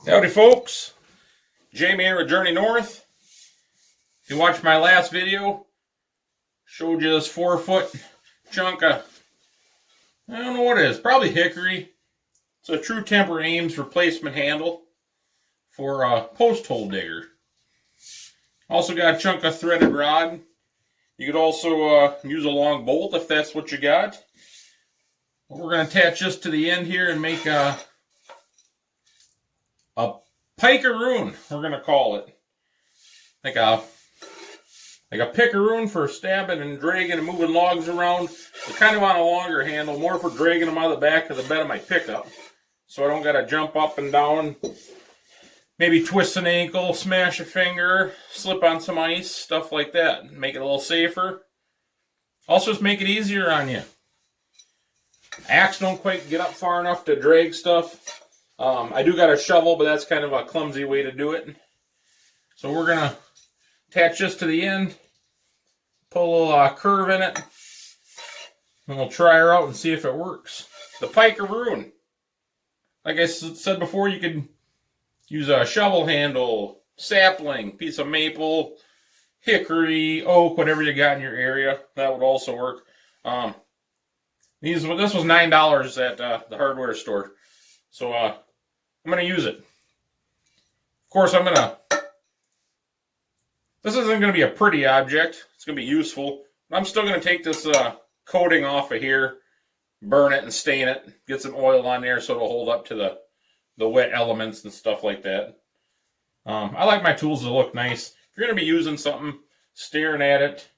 Howdy folks, Jamie here with Journey North. If you watched my last video, showed you this 4-foot chunk of, I don't know what it is, probably hickory. It's a true temper Ames replacement handle for a post hole digger. Also got a chunk of threaded rod. You could also use a long bolt if that's what you got. We're going to attach this to the end here and make a Pike-Aroon, we're going to call it. Like a piker-room for stabbing and dragging and moving logs around. But kind of on a longer handle, more for dragging them out of the back of the bed of my pickup. So I don't got to jump up and down, maybe twist an ankle, smash a finger, slip on some ice, stuff like that. Make it a little safer. Also just make it easier on you. Axe don't quite get up far enough to drag stuff. I do got a shovel, but that's kind of a clumsy way to do it. So we're going to attach this to the end, put a little curve in it, and we'll try her out and see if it works. The Pike-Aroon. Like I said before, you could use a shovel handle, sapling, piece of maple, hickory, oak, whatever you got in your area. That would also work. This was $9 at the hardware store. So I'm going to use it. Of course, this isn't going to be a pretty object. It's going to be useful. I'm still going to take this coating off of here, burn it and stain it, get some oil on there so it'll hold up to the wet elements and stuff like that. I like my tools to look nice. If you're going to be using something, staring at it,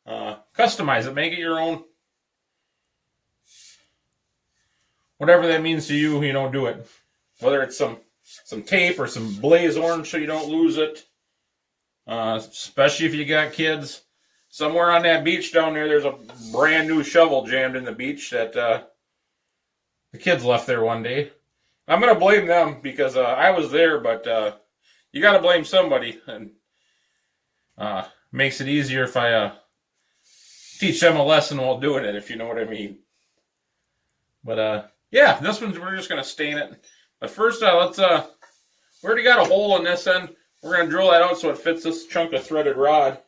customize it, make it your own. Whatever that means to you, do it. Whether it's some tape or some blaze orange so you don't lose it. Especially if you got kids. Somewhere on that beach down there, there's a brand new shovel jammed in the beach that the kids left there one day. I'm going to blame them because I was there, but you got to blame somebody. And makes it easier if I teach them a lesson while doing it, if you know what I mean. But yeah, this one's, we're just going to stain it. But first, we already got a hole in this end. We're going to drill that out so it fits this chunk of threaded rod.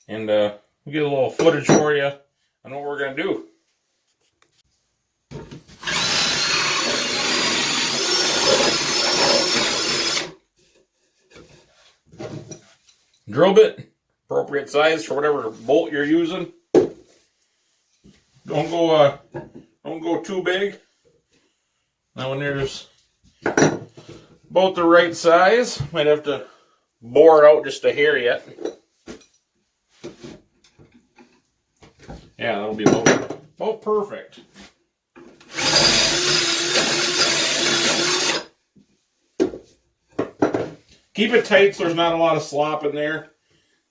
And we'll get a little footage for you on what we're going to do. Drill bit, appropriate size for whatever bolt you're using. Don't go too big. Now when there's about the right size, might have to bore it out just a hair yet. Yeah, that'll be about perfect. Keep it tight so there's not a lot of slop in there.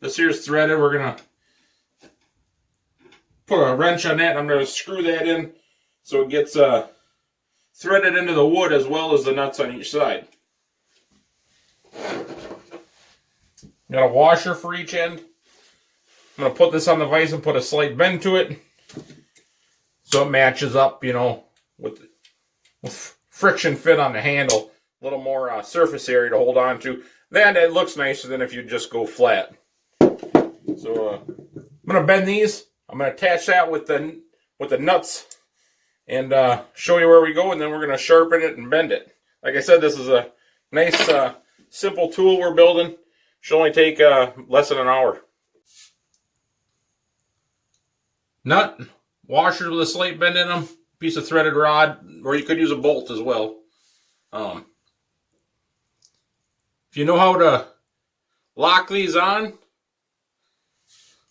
This here's threaded. We're gonna put a wrench on that. I'm gonna screw that in so it gets threaded into the wood as well as the nuts on each side. Got a washer for each end. I'm going to put this on the vise and put a slight bend to it so it matches up, with friction fit on the handle. A little more surface area to hold on to. Then it looks nicer than if you just go flat. So I'm going to bend these. I'm going to attach that with the nuts and show you where we go, and then we're going to sharpen it and bend it. Like I said, this is a nice, simple tool we're building. Should only take less than an hour. Nut, washers with a slight bend in them, piece of threaded rod, or you could use a bolt as well. If you know how to lock these on,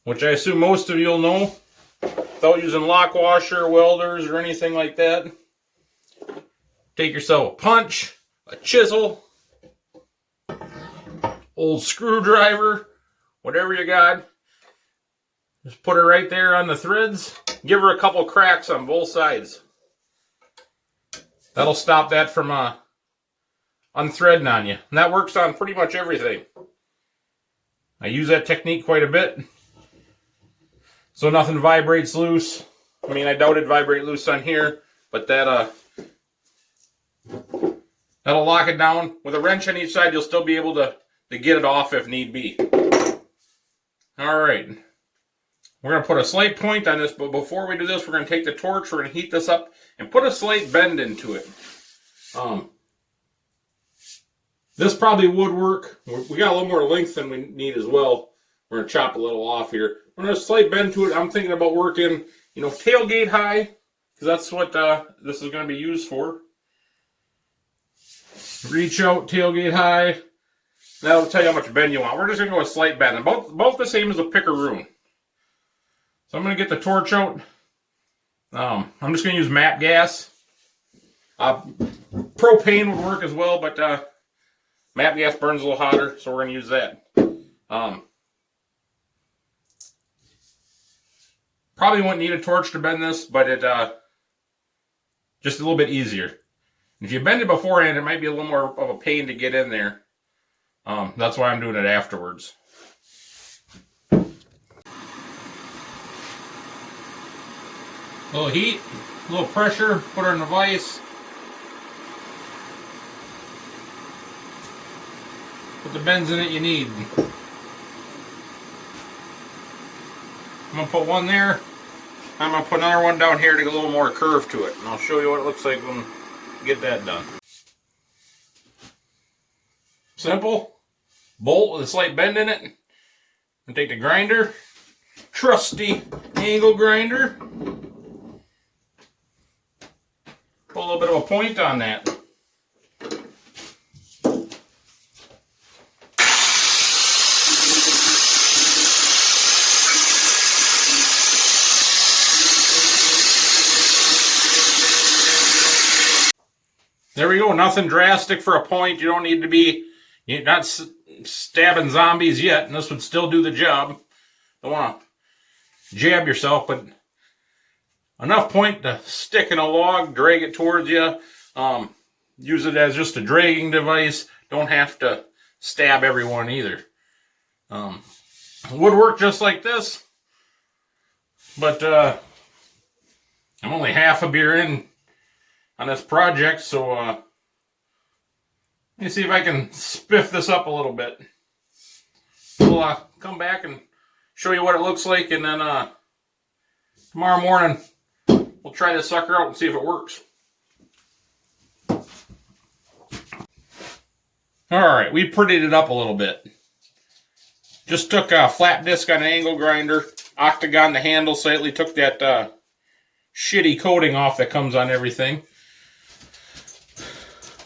which I assume most of you'll know, without using lock washer, welders, or anything like that, take yourself a punch, a chisel, old screwdriver, whatever you got. Just put her right there on the threads. Give her a couple cracks on both sides. That'll stop that from unthreading on you. And that works on pretty much everything. I use that technique quite a bit. So nothing vibrates loose. I mean, I doubt it'd vibrate loose on here, but that That'll lock it down. With a wrench on each side, you'll still be able to get it off if need be. All right. We're going to put a slight point on this, but before we do this, we're going to take the torch, we're going to heat this up, and put a slight bend into it. This probably would work. We got a little more length than we need as well. We're going to chop a little off here. We're going to slight bend to it. I'm thinking about working, tailgate high, because that's what this is going to be used for. Reach out, tailgate high. That'll tell you how much bend you want. We're just going to go with slight bend. And both the same as a piker-room. So I'm going to get the torch out. I'm just going to use MAP gas. Propane would work as well, but MAP gas burns a little hotter, so we're going to use that. Probably wouldn't need a torch to bend this, but it just a little bit easier. If you bend it beforehand, it might be a little more of a pain to get in there. That's why I'm doing it afterwards. A little heat, a little pressure, put her in the vise. Put the bends in it you need. I'm going to put one there. I'm going to put another one down here to get a little more curve to it. And I'll show you what it looks like when we get that done. Simple. Bolt with a slight bend in it. And take the grinder. Trusty angle grinder. Put a little bit of a point on that. There we go. Nothing drastic for a point. You don't need to be, you're not stabbing zombies yet, and this would still do the job. Don't want to jab yourself, but enough point to stick in a log, drag it towards you. Use it as just a dragging device. Don't have to stab everyone either. It would work just like this, but I'm only half a beer in on this project, so let me see if I can spiff this up a little bit. We'll come back and show you what it looks like, and then tomorrow morning we'll try this sucker out and see if it works. Alright, we prettied it up a little bit. Just took a flat disc on an angle grinder, octagon the handle slightly, took that shitty coating off that comes on everything.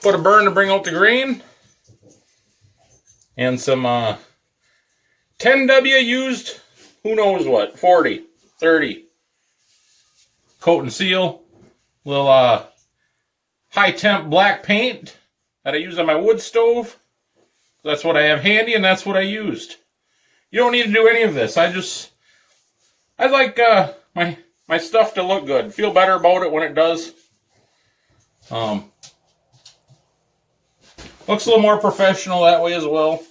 Put a burn to bring out the grain. And some 10W used, who knows what, 40, 30. Coat and seal. Little high temp black paint that I use on my wood stove. That's what I have handy, and that's what I used. You don't need to do any of this. I like my stuff to look good. Feel better about it when it does. Looks a little more professional that way as well.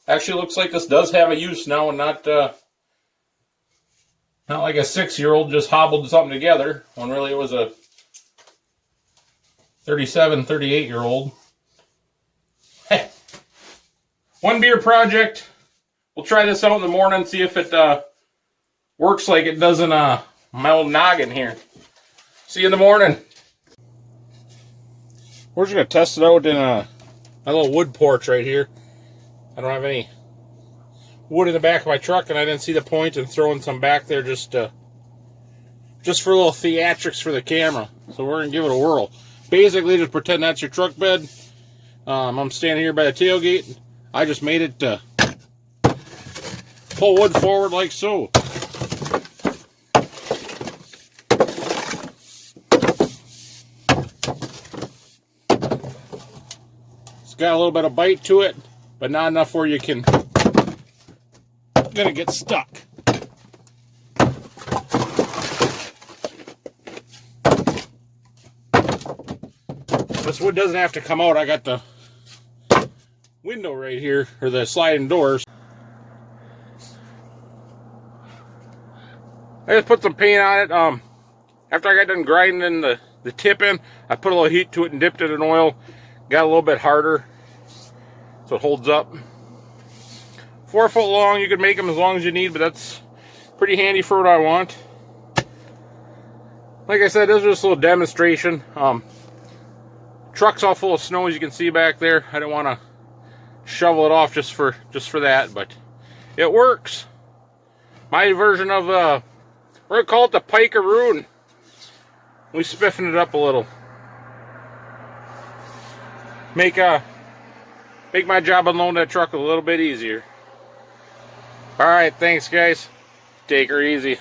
Actually looks like this does have a use now, and not like a 6-year-old just hobbled something together, when really it was a 37, 38-year-old. Hey, one beer project. We'll try this out in the morning, see if it works like it does in my old noggin here. See you in the morning. We're just going to test it out in my little wood porch right here. I don't have any wood in the back of my truck, and I didn't see the point in throwing some back there just for a little theatrics for the camera. So we're going to give it a whirl. Basically, just pretend that's your truck bed. I'm standing here by the tailgate. I just made it to pull wood forward like so. It's got a little bit of bite to it, but not enough where you can gonna get stuck. This wood doesn't have to come out. I got the window right here, or the sliding doors. I just put some paint on it. After I got done grinding the tip in, I put a little heat to it and dipped it in oil. got a little bit harder, so it holds up. 4 foot long, you can make them as long as you need, but that's pretty handy for what I want. Like I said, this is just a little demonstration. Truck's all full of snow, as you can see back there. I didn't want to shovel it off just for that, but it works. My version of we're gonna call it the Pike-Aroon. We spiffing it up a little. Make my job unloading that truck a little bit easier. All right, thanks guys. Take her easy.